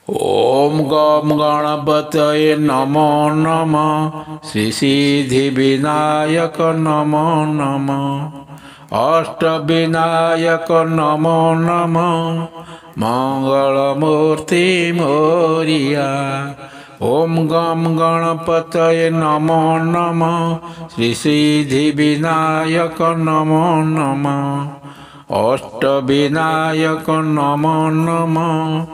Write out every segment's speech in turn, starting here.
ओम गम गणपतये नमो नमः। श्री सिद्धि विनायक नमो नमः। अष्टविनायक नमो नमः। मंगलमूर्ति मोरिया। ओम गम गणपतये नमो नमः। श्री सिद्धि विनायक नमो नमः। अष्टविनायक नमो नमः।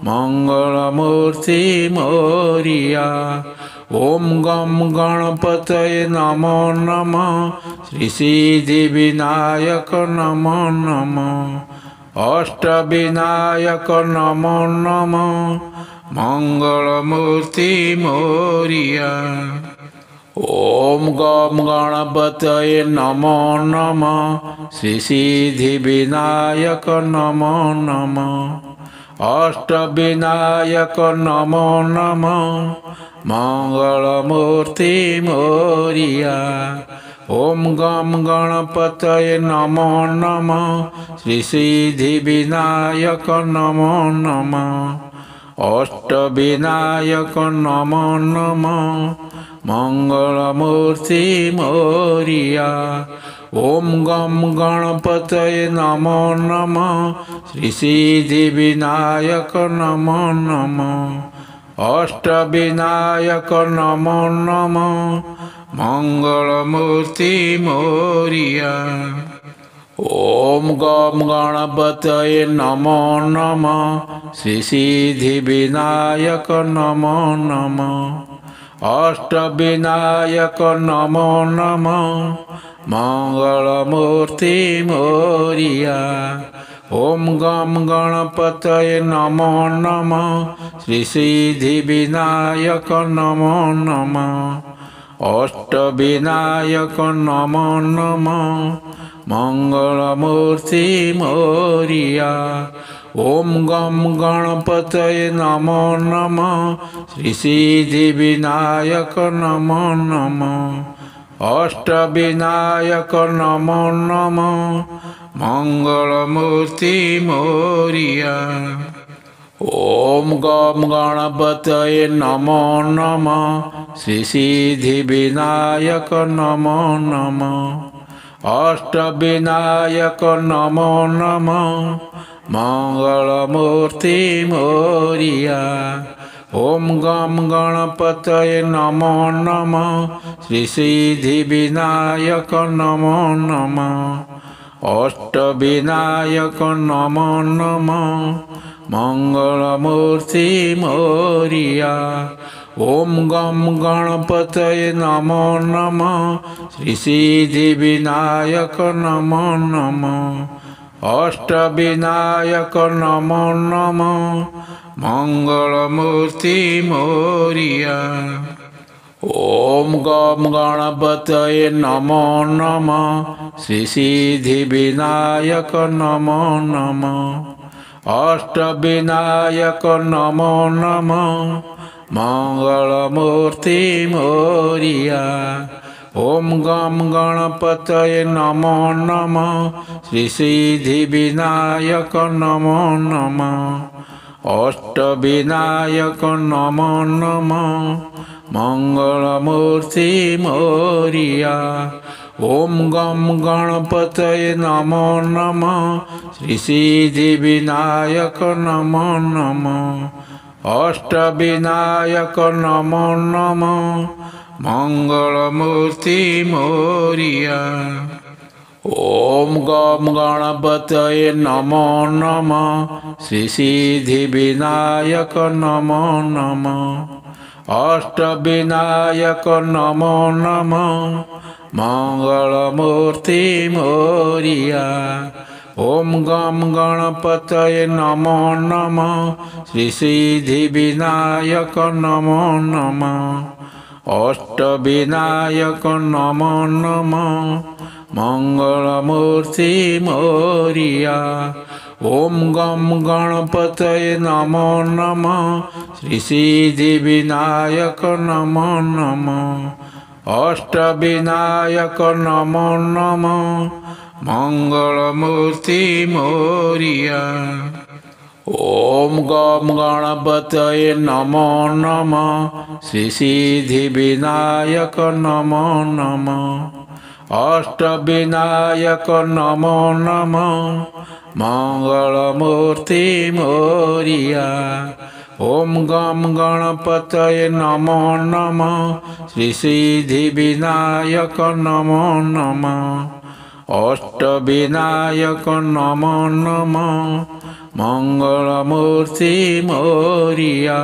मंगलमूर्ति मोरिया। ओम गम गणपतये नमो नमः। श्री सिद्धि विनायक नमो नमः। अष्टविनायक नमो नमः। मंगलमूर्ति मोरिया। ओम गम गणपतये नमो नमः। श्री सिद्धि विनायक नमो नमः। अष्टविनायक नमो नमः। मंगलमूर्ति मोरिया। ओम गम गणपतये नमो नमः। श्री सिद्धि विनायक नमो नमः। अष्टविनायक नमो नमः। मंगलमूर्ति मोरिया। ओम गम गणपतये नमो नमः। श्री सिद्धि विनायक नमो नमः। अष्टविनायक नमो नमः। मंगलमूर्ति मोरिया। ओम गम गणपतये नमो नमः। श्री सिद्धि विनायक नमो नमः। अष्टविनायक नमो नमः। मंगलमूर्ति मोरिया। ओम गम गणपतये नमो नमः। श्री सिद्धि विनायक नमो नमः। अष्टविनायक नमो नमः। मंगलमूर्ति मोरिया। ओम गम गणपतये नमो नमः। श्री सिद्धि विनायक नमो नमः। अष्टविनायक नमो नमः। मंगलमूर्ति मोरिया। ओम गम गणपतये नमो नमः। श्री सिद्धि विनायक नमो नमः। अष्टविनायक नमो नमः। मंगलमूर्ति मोरिया। ओम गम गणपतये नमो नमः। श्री सिद्धि विनायक नमो नमः। अष्टविनायक नमो नमः। मंगलमूर्ति मोरिया। ओम गम गणपतये नमो नमः। श्री सिद्धि विनायक नमो नमः। अष्टविनायक नमो नमः। मंगलमूर्ति मोरिया। ओम गम गणपतये नमो नमः। श्री सिद्धि विनायक नमो नमः। अष्टविनायक नमो नमः। मंगलमूर्ति मोरिया। ओम गम गणपतये नमो नमः। श्री सिद्धि विनायक नमो नमः। अष्टविनायक नमो नमः। मंगलमूर्ति मोरिया। ओम गम गणपतये नमो नमः। श्री सिद्धि विनायक नमो नमः। अष्टविनायक नमो नमः। मंगलमूर्ति मोरिया। ओम गम गणपतये नमो नमः। श्री सिद्धि विनायक नमो नमः। अष्टविनायक नमो नमः। मंगलमूर्ति मोरिया। ओम गम गणपतये नमो नमः। श्री सिद्धि विनायक नमो नमः। अष्टविनायक नमो नमः। मंगलमूर्ति मोरिया। ओम गम गणपतये नमो नमः। श्री सिद्धि विनायक नमो नमः। अष्टविनायक नमो नमः। मंगलमूर्ति मोरिया। ॐ गं गणपतये नमो नमः श्री सिद्धिविनायक नमो नमः अष्टविनायक नमो नमः मंगलमूर्ति मोरिया ॐ गं गणपतये नमो नमः श्री सिद्धिविनायक नमो नमः अष्टविनायक नमो नमः मंगलमूर्ति मोरिया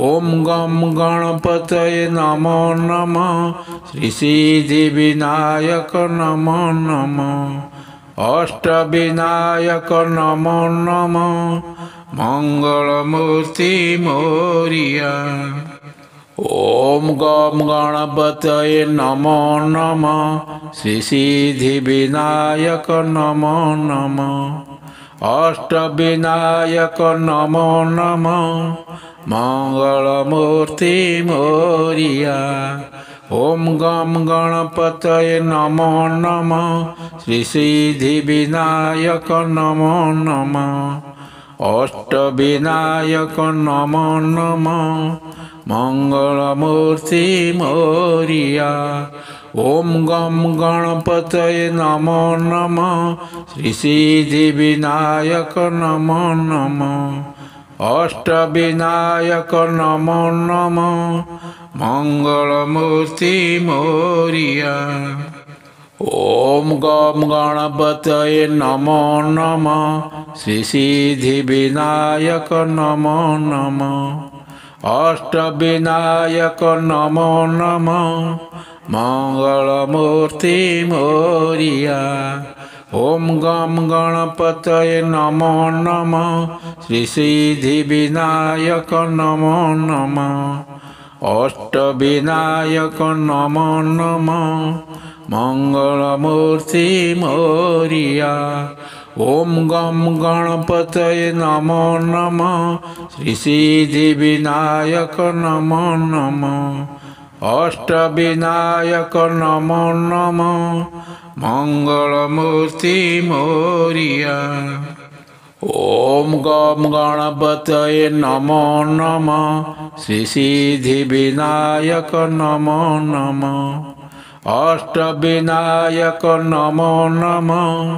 ॐ गं गणपतये नमो नमः श्री सिद्धिविनायक नमो नमः अष्टविनायक नमो नमः मंगलमूर्ति मोरिया ॐ गं गणपतये नमो नमः श्री सिद्धिविनायक नमो नमः अष्टविनायक नमो नमः मंगलमूर्ति मोरिया ॐ गं गणपतये नमो नमः श्री सिद्धिविनायक नमो नमः अष्टविनायक नमो नमः मंगलमूर्ति मोरिया ॐ गं गणपतये नमो नमः श्री सिद्धिविनायक नमो नमः अष्टविनायक नमो नमः मंगलमूर्ति मोरिया ॐ गं गणपतये नमो नमः श्री सिद्धिविनायक नमो नमः अष्टविनायक नमो नमः मंगलमूर्ति मोरिया ॐ गं गणपतये नमो नमः श्री सिद्धिविनायक नमो नमः अष्टविनायक नमो नमः मंगलमूर्ति मोरिया ॐ गं गणपतये नमो नमः श्री सिद्धिविनायक नमो नमः अष्टविनायक नमो नमः मंगलमूर्ति मोरिया ॐ गं गणपतये नमो नमः श्री सिद्धिविनायक नमो नमः अष्टविनायक नमो नमः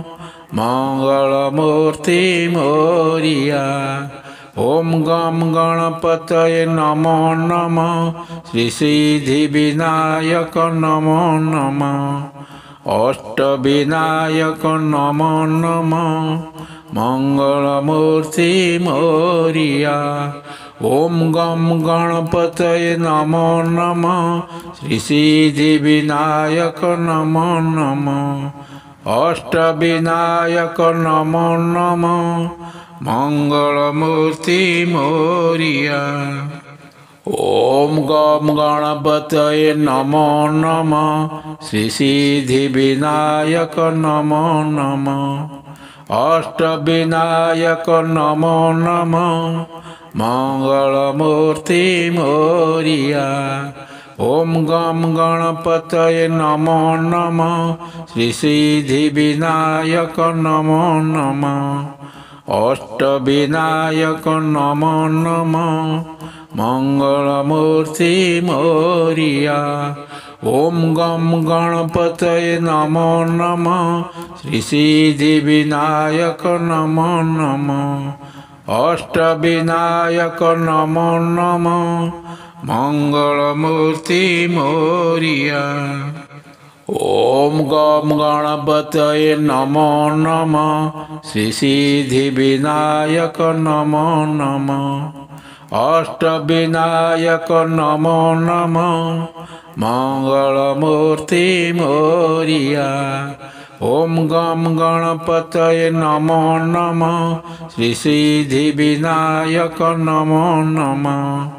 मंगलमूर्ति मोरिया ॐ गं गणपतये नमो नमः श्री सिद्धिविनायक नमो नमः अष्टविनायक नमो नमः मंगलमूर्ति मोरिया ॐ गं गणपतये नमो नमः श्री सिद्धिविनायक नमो नमः अष्टविनायक नमो नमः मंगलमूर्ति मोरिया ॐ गं गणपतये नमो नमः श्री सिद्धिविनायक नमो नमः अष्टविनायक नमो नमः मंगलमूर्ति मोरिया ॐ गं गणपतये नमो नमः श्री सिद्धिविनायक नमो नमः अष्टविनायक नमो नमः मंगलमूर्ति मोरिया ॐ गं गणपतये नमो नमः श्री सिद्धिविनायक नमो नमः अष्टविनायक नमो नमः मंगलमूर्ति मोरिया ॐ गं गणपतये नमो नमः श्री सिद्धिविनायक नमो नमः अष्टविनायक नमो नमः मंगलमूर्ति मोरिया ॐ गं गणपतये नमो नमः श्री सिद्धिविनायक नमो नमः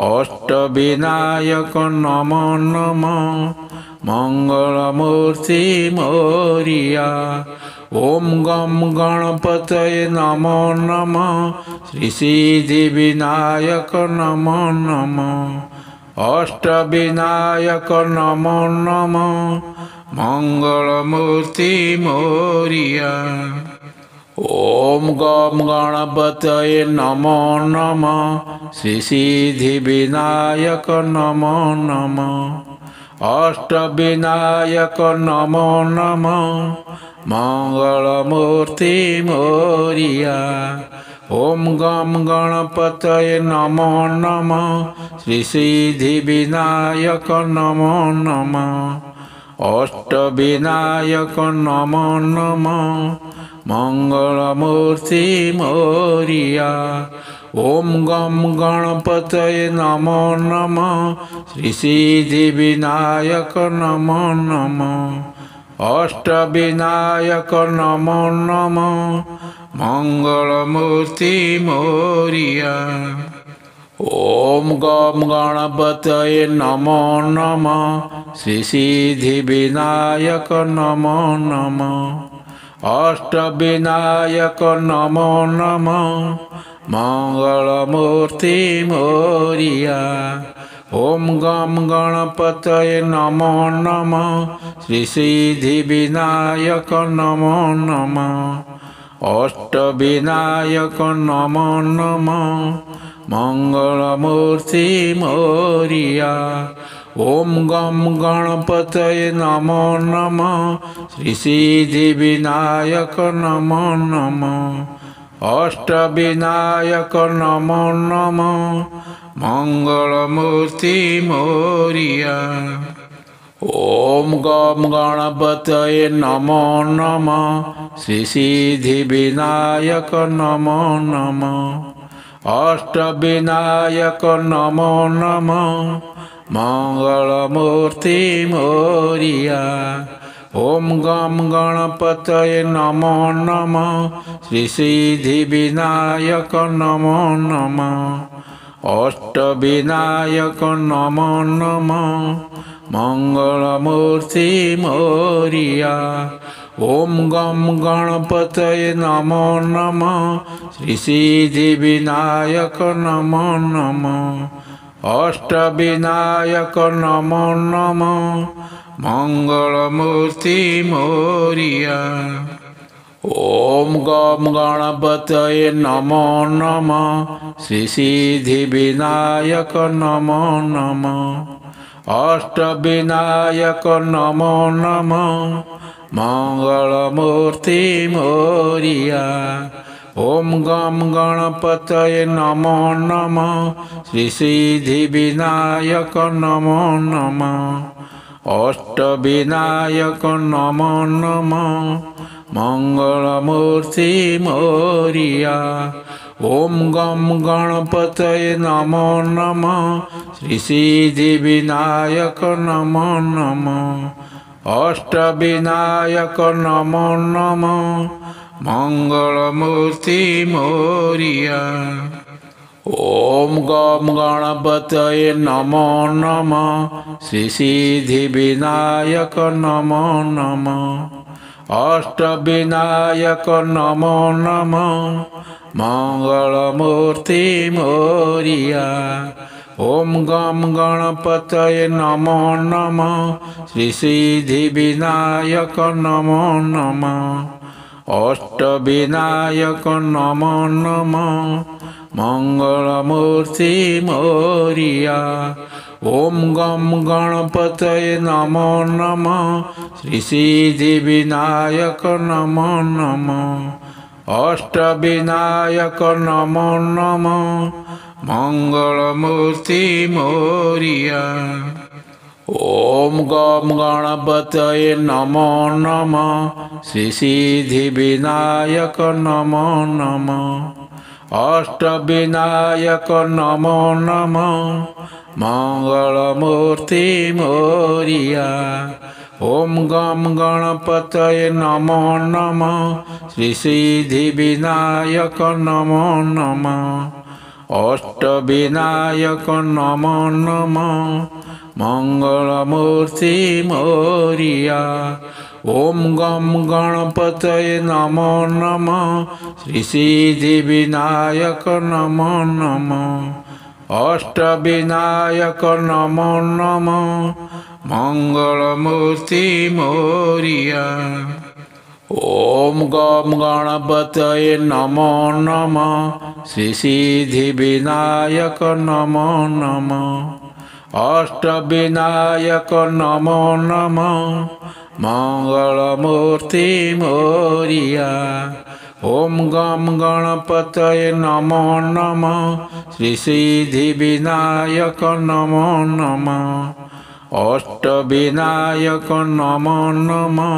अष्टविनायक नमो नमः मंगलमूर्ति मोरिया ॐ गं गणपतये नमो नमः श्री सिद्धिविनायक नमो नमः अष्टविनायक नमो नमः मंगलमूर्ति मोरिया ॐ गं गणपतये नमो नमः श्री सिद्धिविनायक नमो नमः अष्टविनायक नमो नमः मंगलमूर्ति मोरिया ॐ गं गणपतये नमो नमः श्री सिद्धिविनायक नमो नमः अष्टविनायक नमो नमः मंगलमूर्ति मोरिया ॐ गं गणपतये नमो नमः श्री सिद्धिविनायक नमो नमः अष्टविनायक नमो नमः मंगलमूर्ति मोरिया ॐ गं गणपतये नमो नमः श्री सिद्धिविनायक नमो नमः अष्टविनायक नमो नमः मंगलमूर्ति मोरिया ॐ गं गणपतये नमो नमः श्री सिद्धिविनायक नमो नमः अष्टविनायक नमो नमः मंगलमूर्ति मोरिया ॐ गं गणपतये नमो नमः श्री सिद्धिविनायक नमो नमः अष्टविनायक नमो नमः मंगलमूर्ति मोरिया ॐ गं गणपतये नमो नमः श्री सिद्धिविनायक नमो नमः अष्टविनायक नमो नमः मंगलमूर्ति मोरिया ॐ गं गणपतये नमो नमः श्री सिद्धिविनायक नमो नमः अष्टविनायक नमो नमः मंगलमूर्ति मोरिया ॐ गं गणपतये नमो नमः श्री सिद्धिविनायक नमो नमः अष्टविनायक नमो नमः मंगलमूर्ति मोरिया ॐ गं गणपतये नमो नमः श्री सिद्धिविनायक नमो नमः अष्टविनायक नमो नमः मंगलमूर्ति मोरिया ॐ गं गणपतये नमो नमः श्री सिद्धिविनायक नमो नमः अष्टविनायक नमो नमः मंगलमूर्ति मोरिया ॐ गं गणपतये नमो नमः श्री सिद्धिविनायक नमो नमः अष्टविनायक नमो नमः मंगलमूर्ति मोरिया ॐ गं गणपतये नमो नमः श्री सिद्धिविनायक नमो नमः अष्टविनायक नमो नमः मंगलमूर्ति मोरिया ॐ गं गणपतये नमो नमः श्री सिद्धिविनायक नमो नमः अष्टविनायक नमो नमः मंगलमूर्ति मोरिया ॐ गं गणपतये नमो नमः श्री सिद्धिविनायक नमो नमः अष्टविनायक नमो नमः मंगलमूर्ति मोरिया ॐ गं गणपतये नमो नमः श्री सिद्धिविनायक नमो नमः अष्टविनायक नमो नमः मंगलमूर्ति मोरिया ॐ गं गणपतये नमो नमः श्री सिद्धिविनायक नमो नमः अष्टविनायक नमो नमः मंगलमूर्ति मोरिया ॐ गं गणपतये नमो नमः श्री सिद्धिविनायक नमो नमः अष्टविनायक नमो नमः मंगलमूर्ति मोरिया ॐ गं गणपतये नमो नमः श्री सिद्धिविनायक नमो नमः अष्टविनायक नमो नमः मंगलमूर्ति मोरिया। ॐ गं गणपतये नमो नमः श्री सिद्धिविनायक नमो नमः अष्टविनायक नमो नमः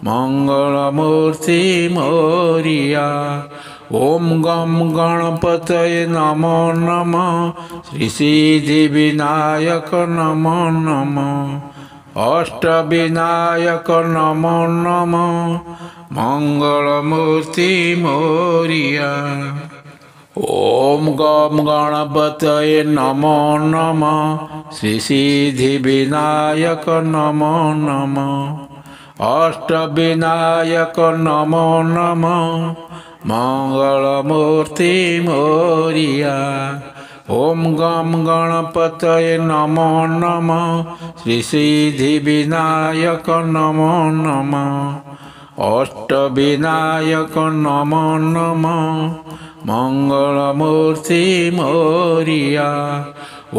मंगलमूर्ति मोरिया। ॐ गं गणपतये नमो नमः श्री सिद्धिविनायक नमो नमः अष्टविनायक नमो नमः मंगलमूर्ति मोरिया। ॐ गं गणपतये नमो नमः श्री सिद्धिविनायक नमो नमः अष्टविनायक नमो नमः मंगलमूर्ति मोरिया। ॐ गं गणपतये नमो नमः श्री सिद्धिविनायक नमो नमः अष्टविनायक नमो नमः मंगलमूर्ति मोरिया।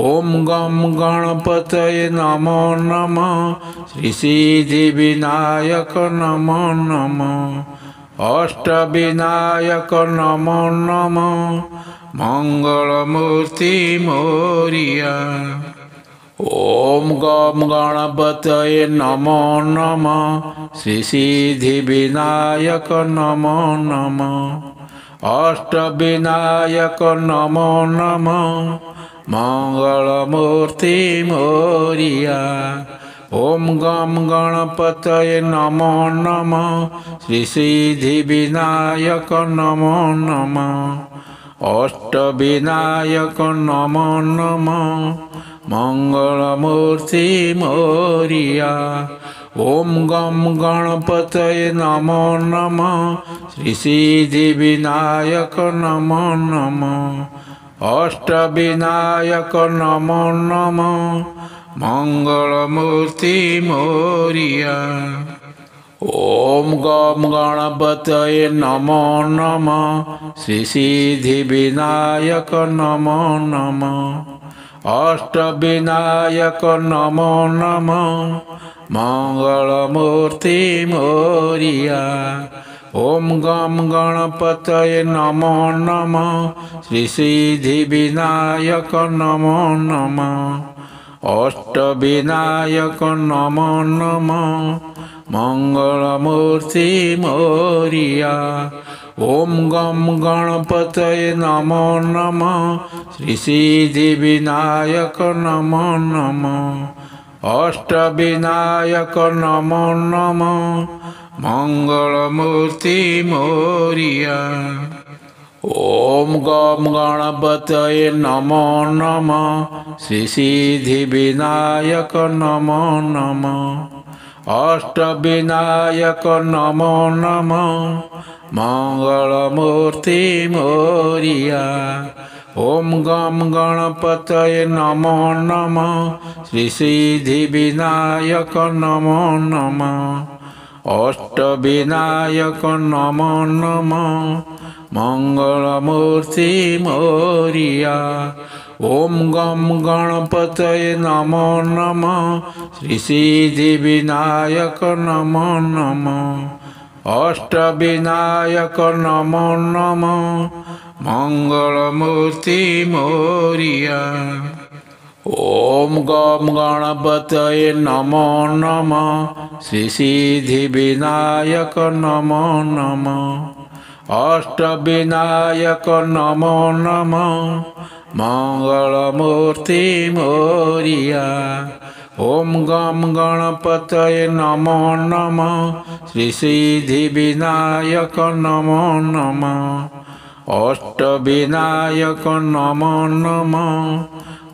ॐ गं गणपतये नमो नमः श्री सिद्धिविनायक नमो नमः अष्टविनायक नमो नमः मंगलमूर्ति मोरिया। ॐ गं गणपतये नमो नमः श्री सिद्धिविनायक नमो नमः अष्टविनायक नमो नमः मंगलमूर्ति मोरिया। ॐ गं गणपतये नमो नमः श्री सिद्धिविनायक नमो नमः अष्टविनायक नमो नमः मंगलमूर्ति मोरिया। ॐ गं गणपतये नमो नमः श्री सिद्धिविनायक नमो नमः अष्टविनायक नमो नमः मंगलमूर्ति मोरिया। ॐ गं गणपतये नमो नमः श्री सिद्धिविनायक नमो नमः अष्टविनायक नमो नमः मंगलमूर्ति मोरिया। ॐ गं गणपतये नमो नमः श्री सिद्धिविनायक नमो नमः अष्टविनायक नमो नमः मंगलमूर्ति मोरिया। ॐ गं गणपतये नमो नमः श्री सिद्धिविनायक नमो नमः अष्टविनायक नमो नमः मंगलमूर्ति मोरिया। ॐ गं गणपतये नमो नमः श्री सिद्धिविनायक नमो नमः अष्टविनायक नमो नमः मंगलमूर्ति मोरिया। ॐ गं गणपतये नमो नमः श्री सिद्धिविनायक नमो नमः अष्टविनायक नमो नमः मंगलमूर्ति मोरिया। ॐ गं गणपतये नमो नमः श्री सिद्धिविनायक नमो नमः अष्टविनायक नमो नमः मंगलमूर्ति मोरिया। ॐ गं गणपतये नमो नमः श्री सिद्धिविनायक नमो नमः अष्टविनायक नमो नमः मंगलमूर्ति मोरिया। ॐ गं गणपतये नमो नमः श्री सिद्धिविनायक नमो नमः अष्टविनायक नमो नमः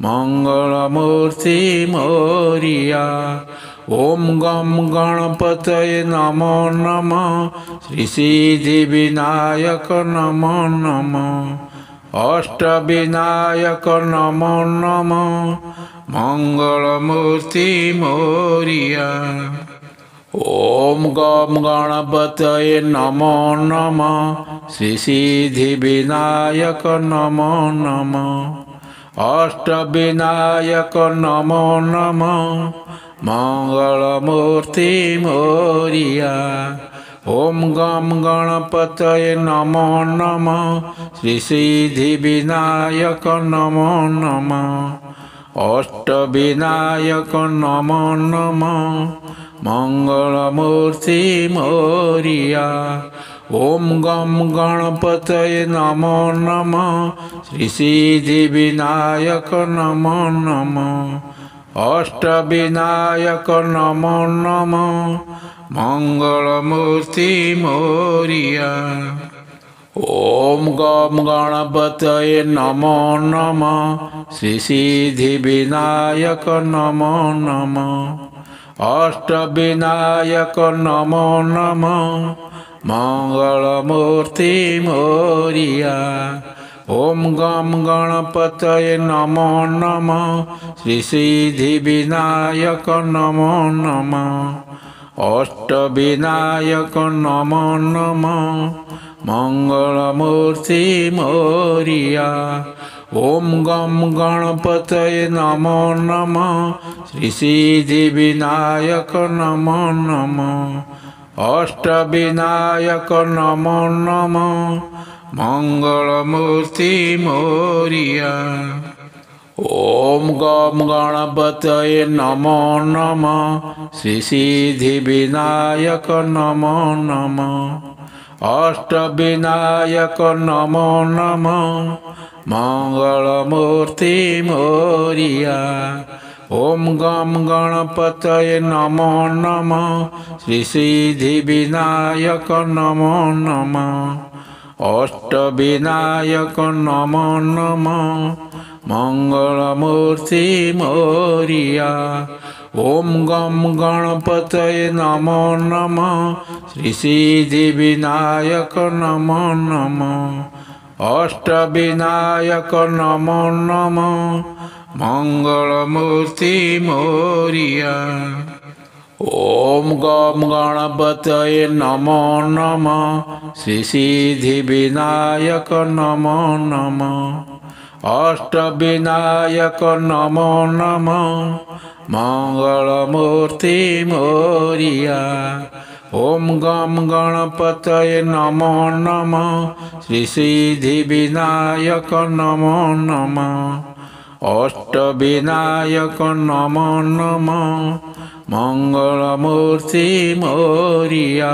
मंगलमूर्ति मोरिया। ॐ गं गणपतये नमो नमः श्री सिद्धिविनायक नमो नमः अष्टविनायक नमो नमः मंगलमूर्ति मोरिया। ॐ गं गणपतये नमो नमः श्री सिद्धिविनायक नमो नमः अष्टविनायक नमो नमः मंगलमूर्ति मोरिया ॐ गं गणपतये नमो नमः श्री सिद्धिविनायक नमो नमः अष्टविनायक नमो नमः मंगलमूर्ति मोरिया ॐ गं गणपतये नमो नमः श्री सिद्धिविनायक नमो नमः अष्टविनायक नमो नमः मंगलमूर्ति मोरिया ॐ गं गणपतये नमो नमः श्री सिद्धिविनायक नमो नमः अष्टविनायक नमो नमः मंगलमूर्ति मोरिया ॐ गं गणपतये नमो नमः श्री सिद्धिविनायक नमो नमः अष्टविनायक नमो नमः मंगलमूर्ति मोरिया ॐ गं गणपतये नमो नमः श्री सिद्धिविनायक नमो नमः अष्टविनायक नमो नमः मंगलमूर्ति मोरिया ॐ गं गणपतये नमो नमः श्री सिद्धिविनायक नमो नमः अष्टविनायक नमो नमः मंगलमूर्ति मोरिया ॐ गं गणपतये नमो नमः श्री सिद्धिविनायक नमो नमः अष्टविनायक नमो नमः मंगलमूर्ति मोरिया ॐ गं गणपतये नमो नमः श्री सिद्धिविनायक नमो नमः अष्टविनायक नमो नमः मंगलमूर्ति मोरिया ॐ गं गणपतये नमो नमः श्री सिद्धिविनायक नमो नमः अष्टविनायक नमो नमः मंगलमूर्ति मोरिया ॐ गं गणपतये नमो नमः श्री सिद्धिविनायक नमो नमः अष्टविनायक नमो नमः मंगलमूर्ति मोरिया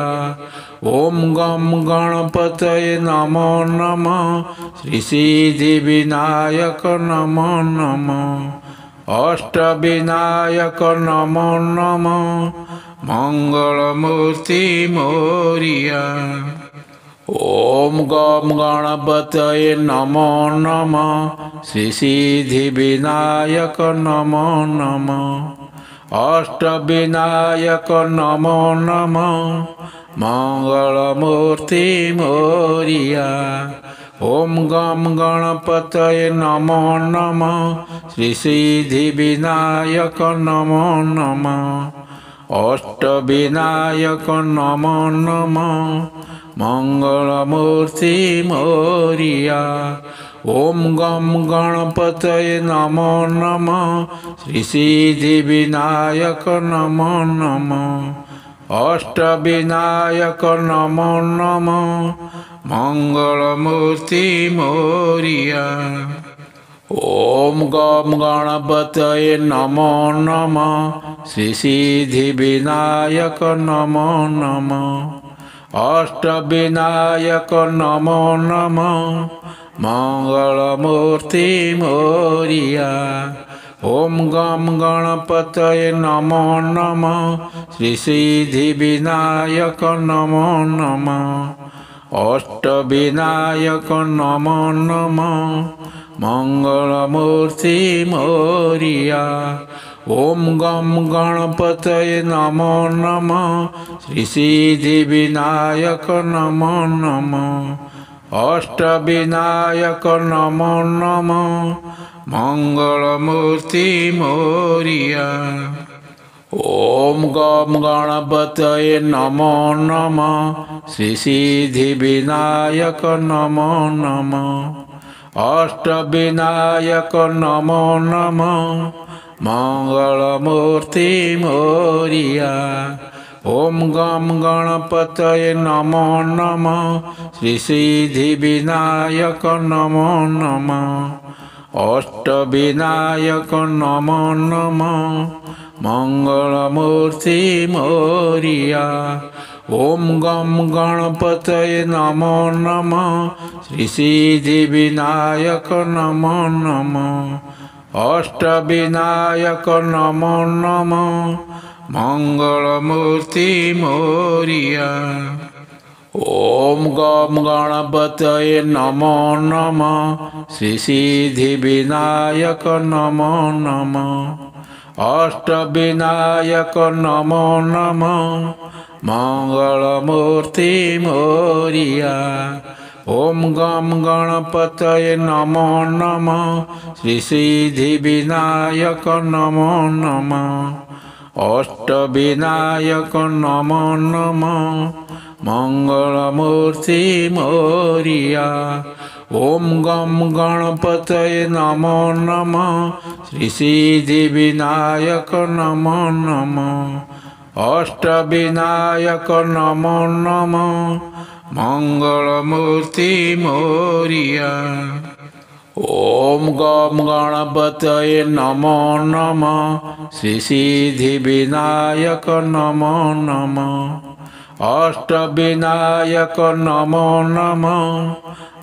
ॐ गं गणपतये नमो नमः श्री सिद्धिविनायक नमो नमः अष्टविनायक नमो नमः मंगलमूर्ति मोरिया ॐ गं गणपतये नमो नमः श्री सिद्धिविनायक नमो नमः अष्टविनायक नमो नमः मंगलमूर्ति मोरिया ॐ गं गणपतये नमो नमः श्री सिद्धिविनायक नमो नमः अष्टविनायक नमो नमः मंगलमूर्ति मोरिया ॐ गं गणपतये नमो नमः श्री सिद्धिविनायक नमो नमः अष्टविनायक नमो नमः मंगलमूर्ति मोरिया ॐ गं गणपतये नमो नमः श्री सिद्धिविनायक नमो नमः अष्टविनायक नमो नमः मंगलमूर्ति मोरिया ॐ गं गणपतये नमो नमः श्री सिद्धिविनायक नमो नमः अष्टविनायक नमो नमः मंगलमूर्ति मोरिया ॐ गं गणपतये नमो नमः श्री सिद्धिविनायक नमो नमः अष्टविनायक नमो नमः मंगलमूर्ति मोरिया ॐ गं गणपतये नमो नमः श्री सिद्धिविनायक नमो नमः अष्टविनायक नमो नमः मंगलमूर्ति मोरिया ॐ गं गणपतये नमो नमः श्री सिद्धिविनायक नमो नमः अष्टविनायक नमो नमः मंगलमूर्ति मोरिया ॐ गं गणपतये नमो नमः श्री सिद्धिविनायक नमो नमः अष्टविनायक नमो नमः मंगलमूर्ति मोरिया ॐ गं गणपतये नमो नमः श्री सिद्धिविनायक नमो नमः अष्टविनायक नमो नमः मंगलमूर्ति मोरिया ॐ गं गणपतये नमो नमः श्री सिद्धिविनायक नमो नमः अष्टविनायक नमो नमः मंगलमूर्ति मोरिया ॐ गं गणपतये नमो नमः श्री सिद्धिविनायक नमो नमः अष्टविनायक नमो नमः मंगलमूर्ति मोरिया ॐ गं गणपतये नमो नमः श्री सिद्धिविनायक नमो नमः अष्टविनायक नमो नमः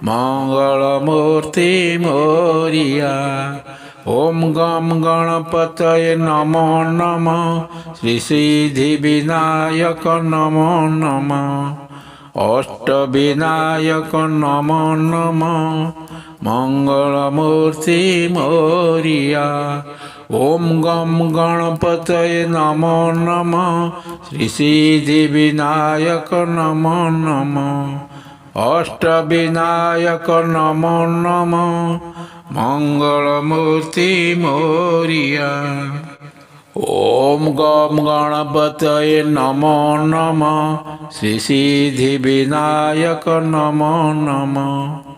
मंगलमूर्ति मोरिया ॐ गं गणपतये नमो नमः श्री सिद्धिविनायक नमो नमः अष्टविनायक नमो नमः मंगलमूर्ति मोरिया ॐ गं गणपतये नमो नमः श्री सिद्धिविनायक नमो नमः अष्टविनायक नमो नमः मंगलमूर्ति मोरिया ॐ गं गणपतये नमो नमः श्री सिद्धिविनायक नमो नमः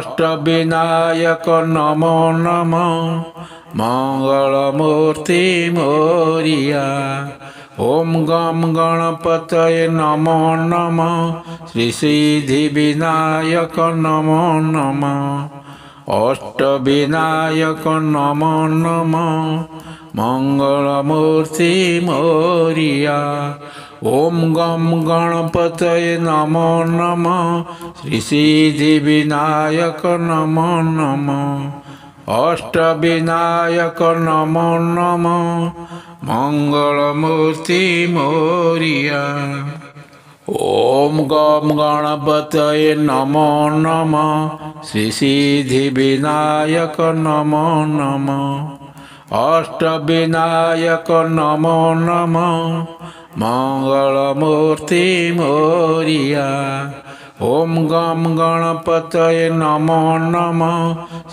अष्टविनायक नमो नमः मंगलमूर्ति मोरिया ॐ गं गणपतये नमो नमः श्री सिद्धिविनायक नमो नमः अष्टविनायक नमो नमः मंगलमूर्ति मोरिया ॐ गं गणपतये नमो नमः श्री सिद्धिविनायक नमो नमः अष्टविनायक नमो नमः मंगलमूर्ति मोरिया ॐ गं गणपतये नमो नमः श्री सिद्धिविनायक नमो नमः अष्टविनायक नमो नमः मंगलमूर्ति मोरिया ॐ गं गणपतये नमो नमः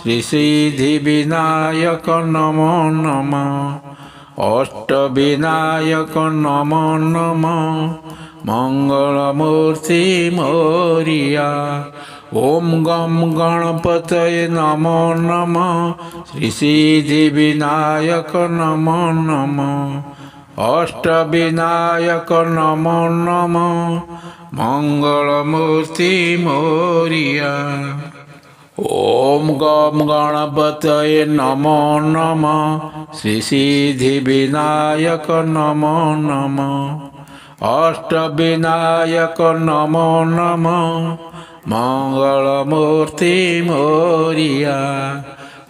श्री सिद्धिविनायक नमो नमः अष्टविनायक नमो नमः मंगलमूर्ति मोरिया ॐ गं गणपतये नमो नमः श्री सिद्धिविनायक नमो नमः अष्टविनायक नमो नमः मंगलमूर्ति मोरिया ॐ गं गणपतये नमो नमः श्री सिद्धिविनायक नमो नमः अष्टविनायक नमो नमः मंगलमूर्ति मोरिया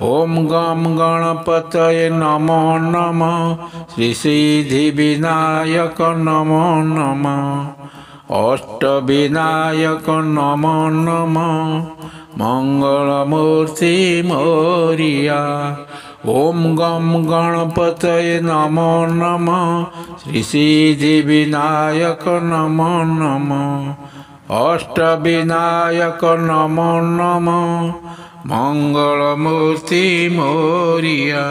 ॐ गं गणपतये नमो नमः श्री सिद्धिविनायक नमो नमः अष्टविनायक नमो नमः मंगलमूर्ति मोरिया ॐ गं गणपतये नमो नमः श्री सिद्धिविनायक नमो नमः अष्टविनायक नमो नमः मंगलमूर्ति मोरिया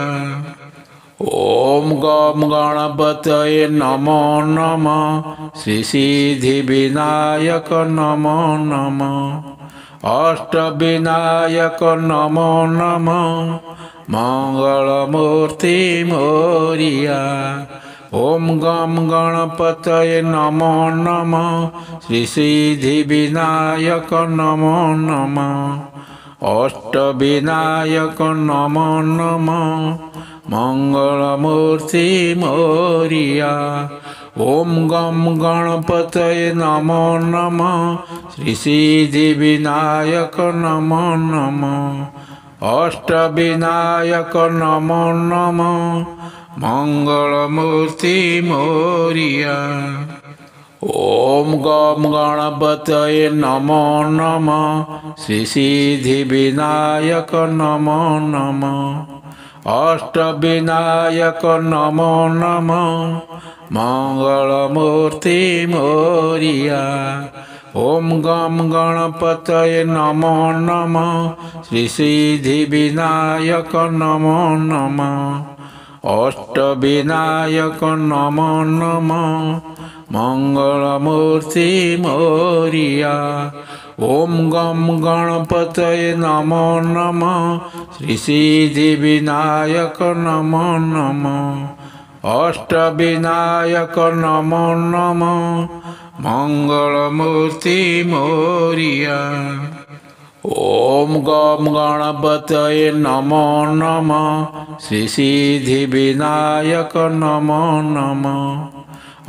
ॐ गं गणपतये नमो नमः श्री सिद्धिविनायक नमो नमः अष्टविनायक नमो नमः मंगलमूर्ति मोरिया ॐ गं गणपतये नमो नमः श्री सिद्धिविनायक नमो नमः अष्टविनायक नमो नमः मंगलमूर्ति मोरिया ॐ गं गणपतये नमो नमः श्री सिद्धिविनायक नमो नमः अष्टविनायक नमो नमः मंगलमूर्ति मोरिया ॐ गं गणपतये नमो नमः श्री सिद्धिविनायक नमो नमः अष्टविनायक नमो नमः मंगलमूर्ति मोरिया ॐ गं गणपतये नमो नमः श्री सिद्धिविनायक नमो नमः अष्टविनायक नमो नमः मंगलमूर्ति मोरिया ॐ गं गणपतये नमो नमः श्री सिद्धिविनायक नमो नमः अष्टविनायक नमो नमः मंगलमूर्ति मोरिया ॐ गं गणपतये नमो नमः श्री सिद्धिविनायक नमो नमः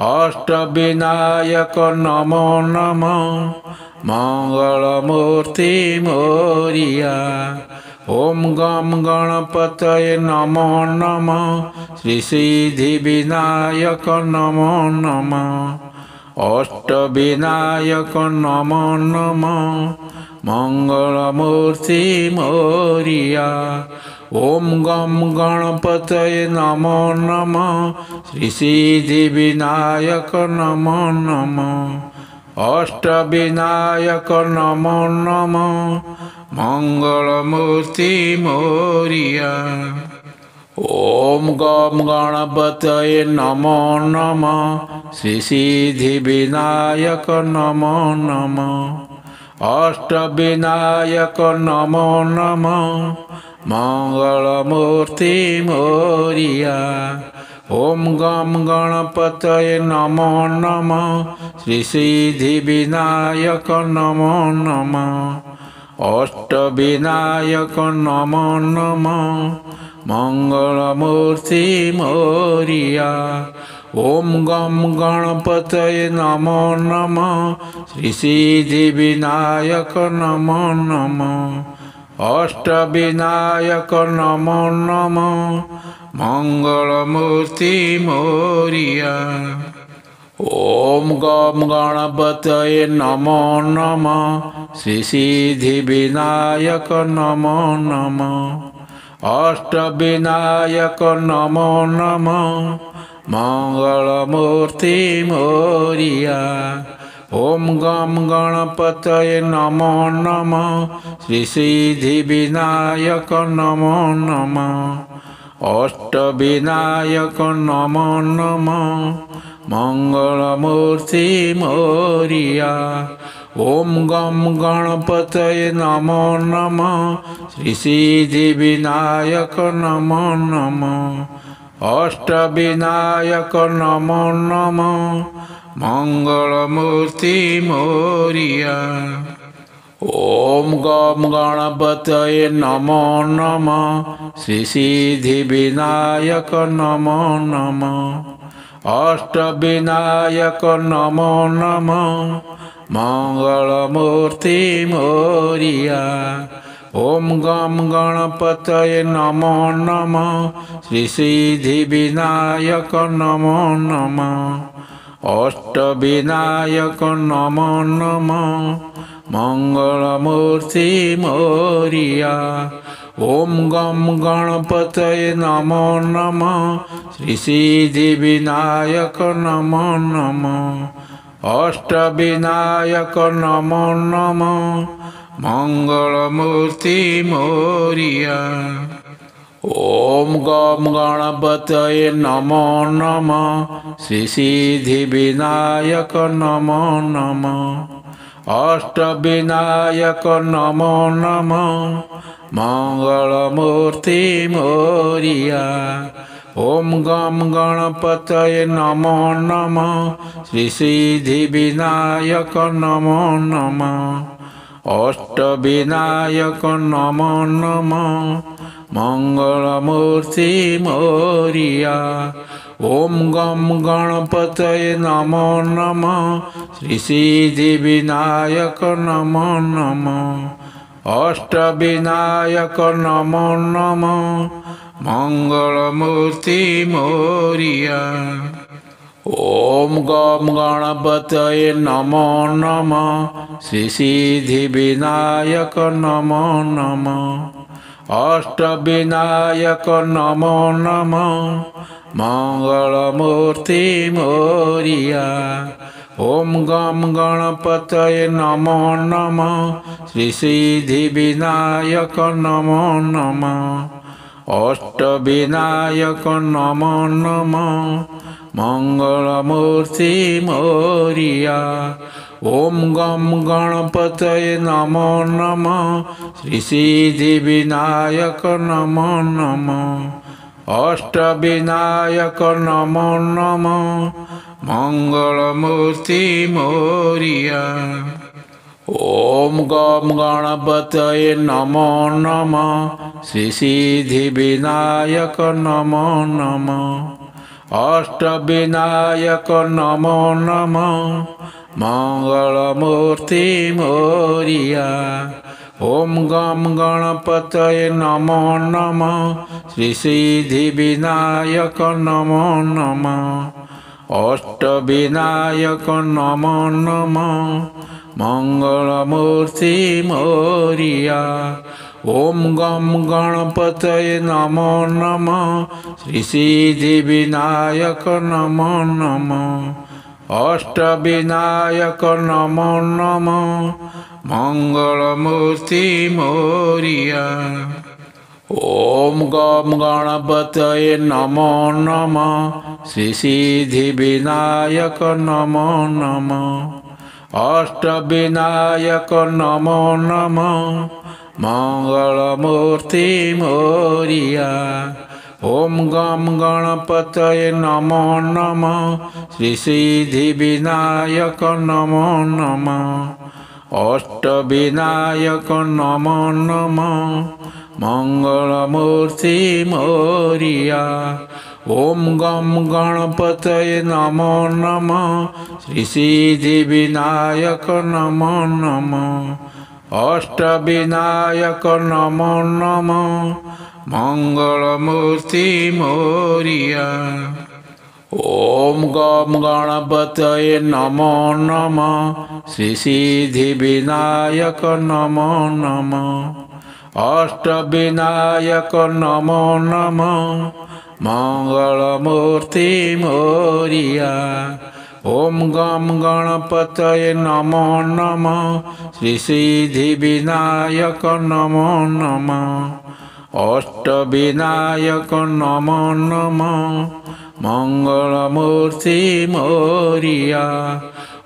अष्टविनायक नमो नमः मंगलमूर्ति मोरिया ॐ गं गणपतये नमो नमः श्री सिद्धिविनायक नमो नमः अष्टविनायक नमो नमः मंगलमूर्ति मोरिया ॐ गं गणपतये नमो नमः श्री सिद्धिविनायक नमो नमः अष्टविनायक नमो नमः मंगलमूर्ति मोरिया ॐ गं गणपतये नमो नमः श्री सिद्धिविनायक नमो नमः अष्टविनायक नमो नमः मंगलमूर्ति मोरिया ॐ गं गणपतये नमो नमः श्री सिद्धिविनायक नमो नमः अष्टविनायक नमो नमः मंगलमूर्ति मोरिया ॐ गं गणपतये नमो नमः श्री सिद्धिविनायक नमो नमः अष्टविनायक नमो नमः मंगलमूर्ति मोरिया ॐ गं गणपतये नमो नमः श्री सिद्धिविनायक नमो नमः अष्टविनायक नमो नमः मंगलमूर्ति मोरिया ॐ गं गणपतये नमो नमः श्री सिद्धिविनायक नमो नमः अष्टविनायक नमो नमः मंगलमूर्ति मोरिया ॐ गं गणपतये नमो नमः श्री सिद्धिविनायक नमो नमः अष्टविनायक नमो नमः मंगलमूर्ति मोरिया ॐ गं गणपतये नमो नमः श्री सिद्धिविनायक नमो नमः अष्टविनायक नमो नमः मंगलमूर्ति मोरिया ॐ गं गणपतये नमो नमः श्री सिद्धिविनायक नमो नमः अष्टविनायक नमो नमः मंगलमूर्ति मोरिया ॐ गं गणपतये नमो नमः श्री सिद्धिविनायक नमो नमः अष्टविनायक नमो नमः मंगलमूर्ति मोरिया ॐ गं गणपतये नमो नमः श्री सिद्धिविनायक नमो नमः अष्टविनायक नमो नमः मंगलमूर्ति मोरिया ॐ गं गणपतये नमो नमः श्री सिद्धिविनायक नमो नमः अष्टविनायक नमो नमः मंगलमूर्ति मोरिया ॐ गं गणपतये नमो नमः श्री सिद्धिविनायक नमो नमः अष्टविनायक नमो नमः मंगलमूर्ति मोरिया ॐ गं गणपतये नमो नमः श्री सिद्धिविनायक नमो नमः अष्टविनायक नमो नमः मंगलमूर्ति मोरिया ॐ गं गणपतये नमो नमः श्री सिद्धिविनायक नमो नमः अष्टविनायक नमो नमः मंगलमूर्ति मोरिया ॐ गं गणपतये नमो नमः श्री सिद्धिविनायक नमो नमः अष्टविनायक नमो नमः मंगलमूर्ति मोरिया ॐ गं गणपतये नमो नमः श्री सिद्धिविनायक नमो नमः अष्टविनायक नमो नमः मंगलमूर्ति मोरिया ॐ गं गणपतये नमो नमः श्री सिद्धिविनायक नमो नमः अष्टविनायक नमो नमः मंगलमूर्ति मोरिया ॐ गं गणपतये नमो नमः श्री सिद्धिविनायक नमो नमः अष्टविनायक नमो नमः मंगलमूर्ति मोरिया ॐ गं गणपतये नमो नमः श्री सिद्धिविनायक नमो नमः अष्टविनायक नमो नमः मंगलमूर्ति मोरिया ॐ गं गणपतये नमो नमः श्री सिद्धिविनायक नमो नमः अष्टविनायक नमो नमः मंगलमूर्ति मोरिया ॐ गं गणपतये नमो नमः श्री सिद्धिविनायक नमो नमः अष्टविनायक नमो नमः मंगलमूर्ति मोरिया ॐ गं गणपतये नमो नमः श्री सिद्धिविनायक नमो नमः अष्टविनायक नमो नमः मंगलमूर्ति मोरिया ॐ गं गणपतये नमो नमः श्री सिद्धिविनायक नमो नमः अष्टविनायक नमो नमः मंगलमूर्ति मोरिया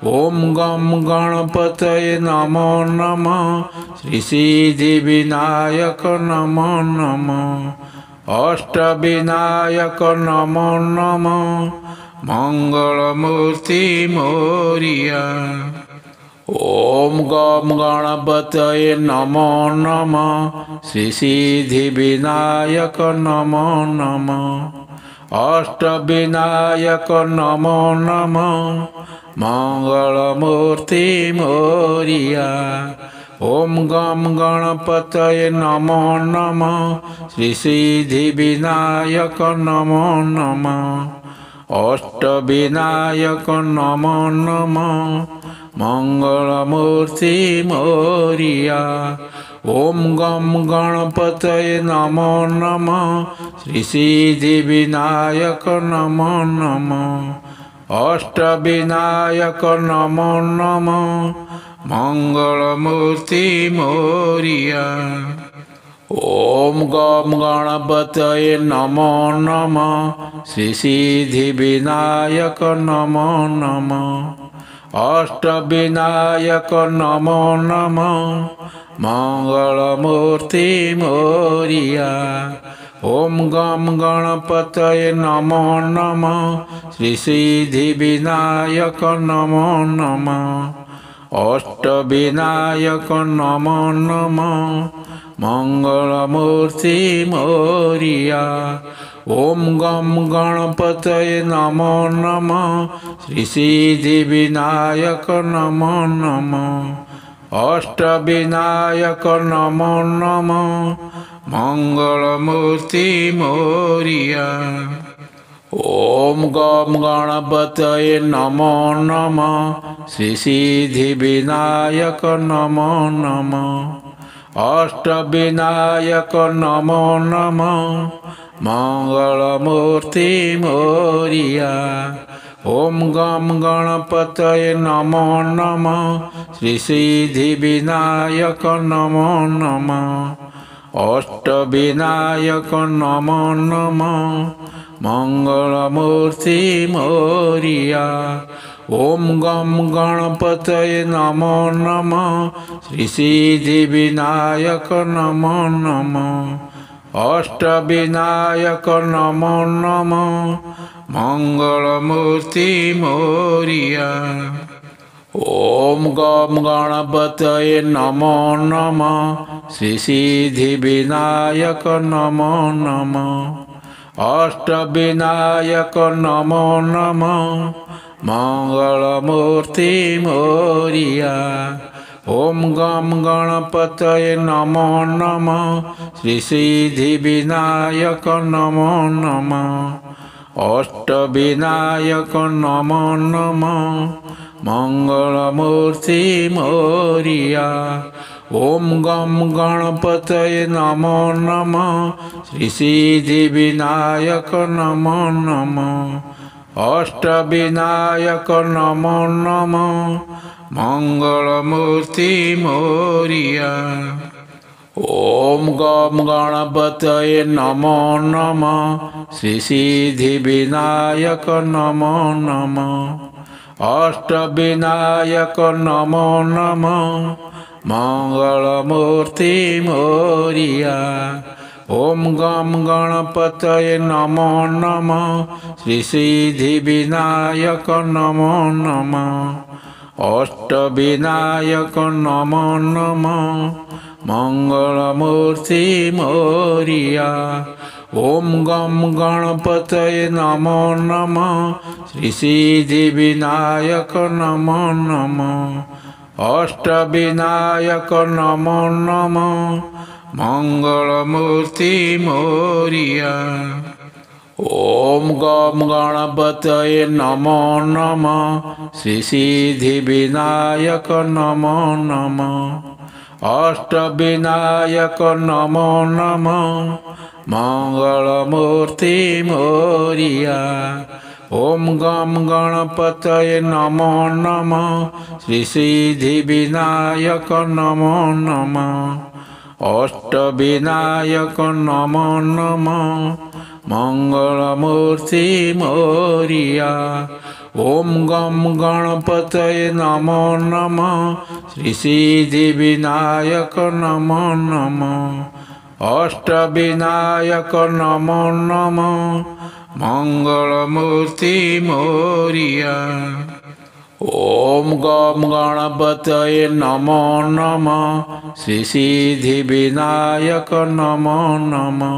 ॐ गं गणपतये नमो नमः श्री सिद्धिविनायक नमो नमः अष्टविनायक नमो नमः मंगलमूर्ति मोरिया ॐ गं गणपतये नमो नमः श्री सिद्धिविनायक नमो नमः अष्टविनायक नमो नमः मंगलमूर्ति मोरिया ॐ गं गणपतये नमो नमः श्री सिद्धिविनायक नमो नमः अष्टविनायक नमो नमः मंगलमूर्ति मोरिया ॐ गं गणपतये नमो नमः श्री सिद्धिविनायक नमो नमः अष्टविनायक नमो नमः मंगलमूर्ति मोरिया ॐ गं गणपतये नमो नमः श्री सिद्धिविनायक नमो नमः अष्टविनायक नमो नमः मंगलमूर्ति मोरिया। ॐ गं गणपतये नमो नमः श्री सिद्धिविनायक नमो नमः अष्टविनायक नमो नमः मंगलमूर्ति मोरिया। ॐ गं गणपतये नमो नमः श्री सिद्धिविनायक नमो नमः अष्टविनायक नमो नमः मंगलमूर्ति मोरिया। ॐ गं गणपतये नमो नमः श्री सिद्धिविनायक नमो नमः अष्टविनायक नमो नमः मंगलमूर्ति मोरिया। ॐ गं गणपतये नमो नमः श्री सिद्धिविनायक नमो नमः अष्टविनायक नमो नमः मंगलमूर्ति मोरिया। ॐ गं गणपतये नमो नमः श्री सिद्धिविनायक नमो नमः अष्टविनायक नमो नमः मंगलमूर्ति मोरिया। ॐ गं गणपतये नमो नमः श्री सिद्धिविनायक नमो नमः अष्टविनायक नमो नमः मंगलमूर्ति मोरिया। ॐ गं गणपतये नमो नमः श्री सिद्धिविनायक नमो नमः अष्टविनायक नमो नमः मंगलमूर्ति मोरिया। ॐ गं गणपतये नमो नमः श्री सिद्धिविनायक नमो नमः अष्टविनायक नमो नमः मंगलमूर्ति मोरिया। ॐ गं गणपतये नमो नमः श्री सिद्धिविनायक नमो नमः अष्टविनायक नमो नमः मंगलमूर्ति मोरिया। ॐ गं गणपतये नमो नमः श्री सिद्धिविनायक नमो नमः अष्टविनायक नमो नमः मंगलमूर्ति मोरिया। ॐ गं गणपतये नमो नमः श्री सिद्धिविनायक नमो नमः अष्टविनायक नमो नमः मंगलमूर्ति मोरिया। ॐ गं गणपतये नमो नमः श्री सिद्धिविनायक नमो नमः अष्टविनायक नमो नमः मंगलमूर्ति मोरिया। ॐ गं गणपतये नमो नमः श्री सिद्धिविनायक नमो नमः अष्टविनायक नमो नमः मंगलमूर्ति मोरिया। ॐ गं गणपतये नमो नमः श्री सिद्धिविनायक नमो नमः अष्टविनायक नमो नमः मंगलमूर्ति मोरिया। ॐ गं गणपतये नमो नमः श्री सिद्धिविनायक नमो नमः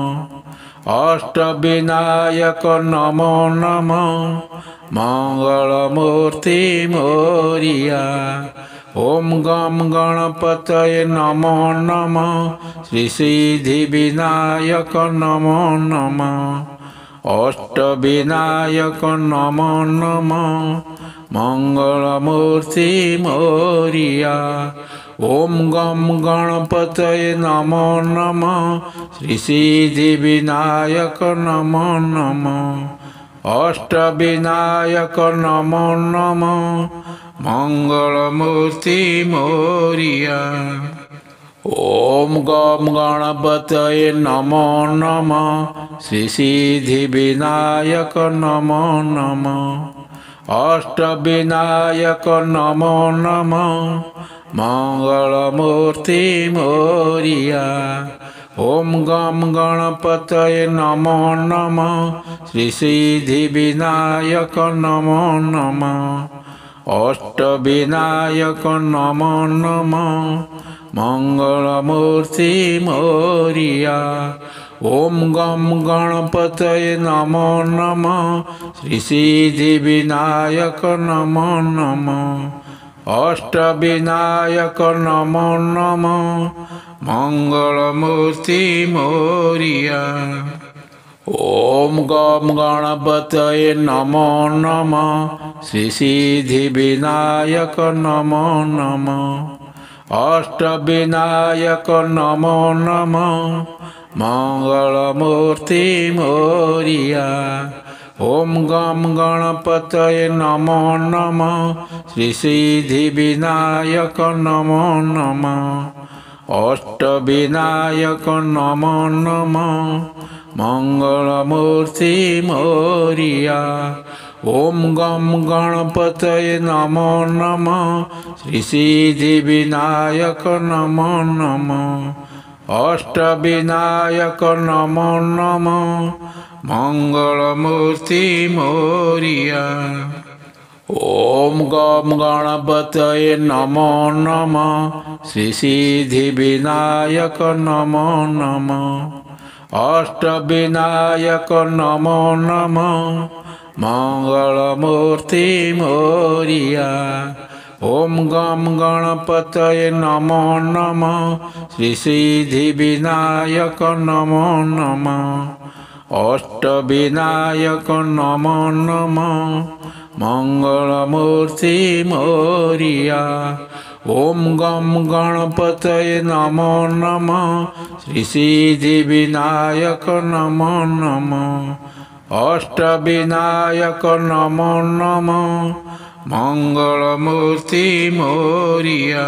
अष्टविनायक नमो नमः मंगलमूर्ति मोरिया। ॐ गं गणपतये नमो नमः श्री सिद्धिविनायक नमो नमः अष्टविनायक नमो नमः मंगलमूर्ति मोरिया। ॐ गं गणपतये नमो नमः श्री सिद्धिविनायक नमो नमः अष्टविनायक नमो नमः मंगलमूर्ति मोरिया। ॐ गं गणपतये नमो नमः श्री सिद्धिविनायक नमो नमः अष्टविनायक नमो नमः मंगलमूर्ति मोरिया ॐ गं गणपतये नमो नमः श्री सिद्धिविनायक नमो नमः अष्टविनायक नमो नमः मंगलमूर्ति मोरिया ॐ गं गणपतये नमो नमः श्री सिद्धिविनायक नमो नमः अष्टविनायक नमो नमः मंगलमूर्ति मोरिया ॐ गं गणपतये नमो नमः श्री सिद्धिविनायक नमो नमः अष्टविनायक नमो नमः मंगलमूर्ति मोरिया ॐ गं गणपतये नमो नमः श्री सिद्धिविनायक नमो नमः अष्टविनायक नमो नमः मंगलमूर्ति मोरिया ॐ गं गणपतये नमो नमः श्री सिद्धिविनायक नमो नमः अष्टविनायक नमो नमः मंगलमूर्ति मोरिया ॐ गं गणपतये नमो नमः श्री सिद्धिविनायक नमो नमः अष्टविनायक नमो नमः मंगलमूर्ति मोरिया ॐ गं गणपतये नमो नमः श्री सिद्धिविनायक नमो नमः अष्टविनायक नमो नमः मंगलमूर्ति मोरिया ॐ गं गणपतये नमो नमः श्री सिद्धिविनायक नमो नमः अष्टविनायक नमो नमः मंगलमूर्ति मोरिया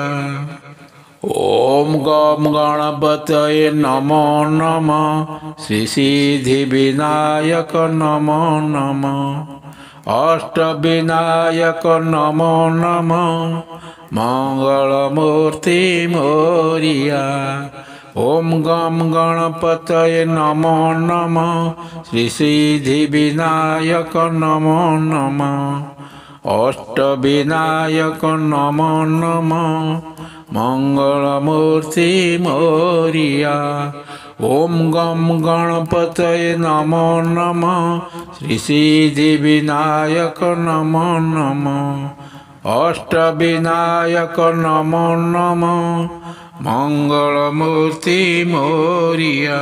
ॐ गं गणपतये नमो नमः श्री सिद्धिविनायक नमो नमः अष्टविनायक नमो नमः मंगलमूर्ति मोरिया ॐ गं गणपतये नमो नमः श्री सिद्धिविनायक नमो नमः अष्टविनायक नमो नमः मंगलमूर्ति मोरिया ॐ गं गणपतये नमो नमः श्री सिद्धिविनायक नमो नमः अष्टविनायक नमो नमः मंगलमूर्ति मोरिया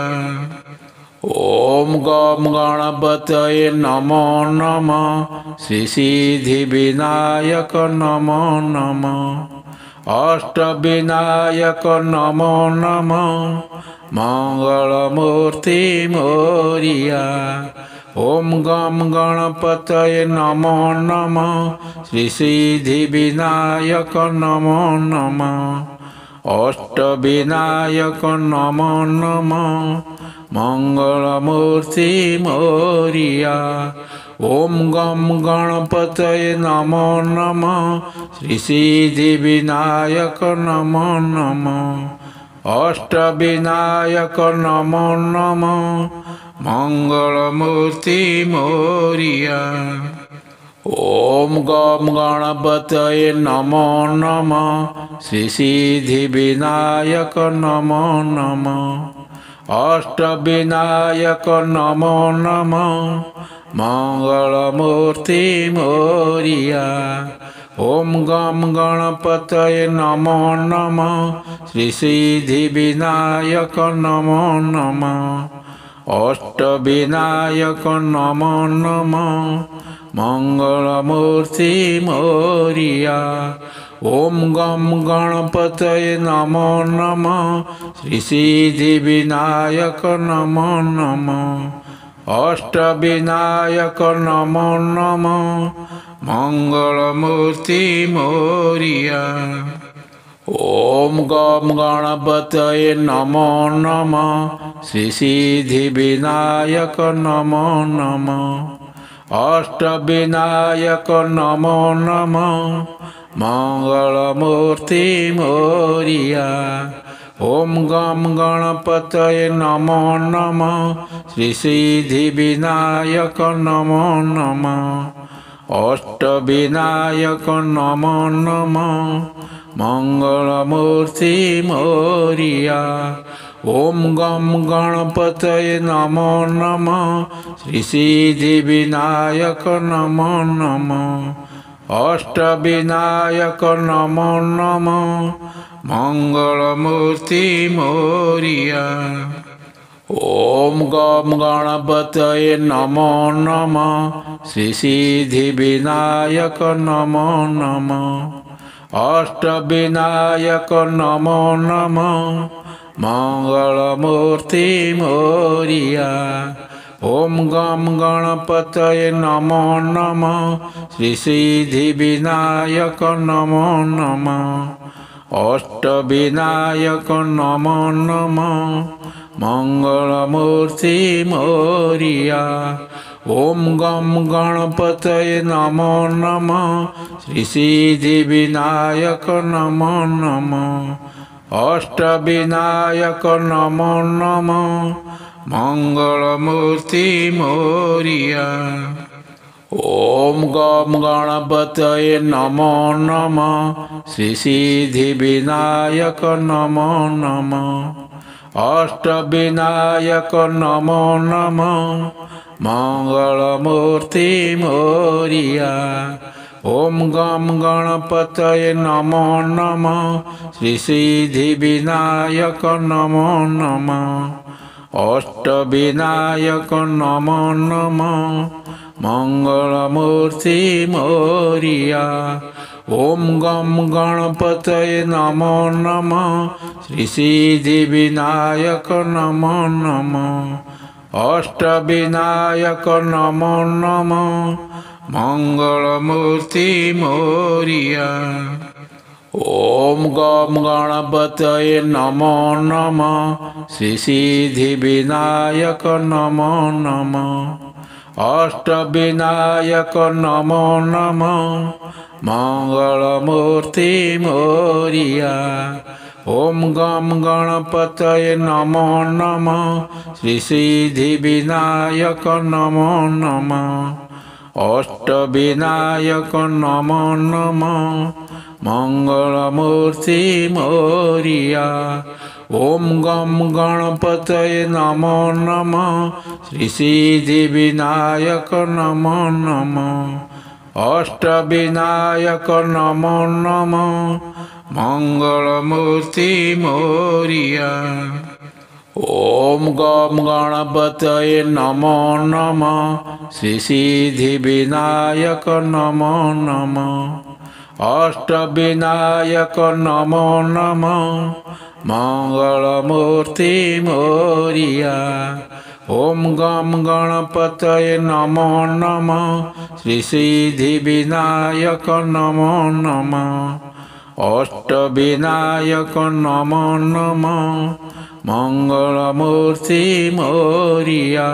ॐ गं गणपतये नमो नमः श्री सिद्धिविनायक नमो नमः अष्टविनायक नमो नमः मंगलमूर्ति मोरिया ॐ गं गणपतये नमो नमः श्री सिद्धिविनायक नमो नमः अष्टविनायक नमो नमः मंगलमूर्ति मोरिया ॐ गं गणपतये नमो नमः श्री सिद्धिविनायक नमो नमः अष्टविनायक नमो नमः मंगलमूर्ति मोरिया ॐ गं गणपतये नमो नमः श्री सिद्धिविनायक नमो नमः अष्टविनायक नमो नमः मंगलमूर्ति मोरिया ॐ गं गणपतये नमो नमः श्री सिद्धिविनायक नमो नमः अष्टविनायक नमो नमः मंगलमूर्ति मोरिया ॐ गं गणपतये नमो नमः श्री सिद्धिविनायक नमो नमः अष्टविनायक नमो नमः मंगलमूर्ति मोरिया ॐ गं गणपतये नमो नमः श्री सिद्धिविनायक नमो नमः अष्टविनायक नमो नमः मंगलमूर्ति मोरिया। ॐ गं गणपतये नमो नमः श्री सिद्धिविनायक नमो नमः अष्टविनायक नमो नमः मंगलमूर्ति मोरिया। ॐ गं गणपतये नमो नमः श्री सिद्धिविनायक नमो नमः अष्टविनायक नमो नमः मंगलमूर्ति मोरिया। ॐ गं गणपतये नमो नमः श्री सिद्धिविनायक नमो नमः अष्टविनायक नमो नमः मंगलमूर्ति मोरिया। ॐ गं गणपतये नमो नमः श्री सिद्धिविनायक नमो नमः अष्टविनायक नमो नमः मंगलमूर्ति मोरिया। ॐ गं गणपतये नमो नमः श्री सिद्धिविनायक नमो नमः अष्टविनायक नमो नमः मंगलमूर्ति मोरिया। ॐ गं गणपतये नमो नमः श्री सिद्धिविनायक नमो नमः अष्टविनायक नमो नमः मंगलमूर्ति मोरिया। ॐ गं गणपतये नमो नमः श्री सिद्धिविनायक नमो नमः अष्टविनायक नमो नमः मंगलमूर्ति मोरिया। ॐ गं गणपतये नमो नमः श्री सिद्धिविनायक नमो नमः अष्टविनायक नमो नमः मंगलमूर्ति मोरिया। ॐ गं गणपतये नमो नमः श्री सिद्धिविनायक नमो नमः अष्टविनायक नमो नमः मंगलमूर्ति मोरिया। ॐ गं गणपतये नमो नमः श्री सिद्धिविनायक नमो नमः अष्टविनायक नमो नमः मंगलमूर्ति मोरिया। ॐ गं गणपतये नमो नमः श्री सिद्धिविनायक नमो नमः अष्टविनायक नमो नमः मंगलमूर्ति मोरिया। ॐ गं गणपतये नमो नमः श्री सिद्धिविनायक नमो नमः अष्टविनायक नमो नमः मंगलमूर्ति मोरिया। ॐ गं गणपतये नमो नमः श्री सिद्धिविनायक नमो नमः अष्टविनायक नमो नमः मंगलमूर्ति मोरिया।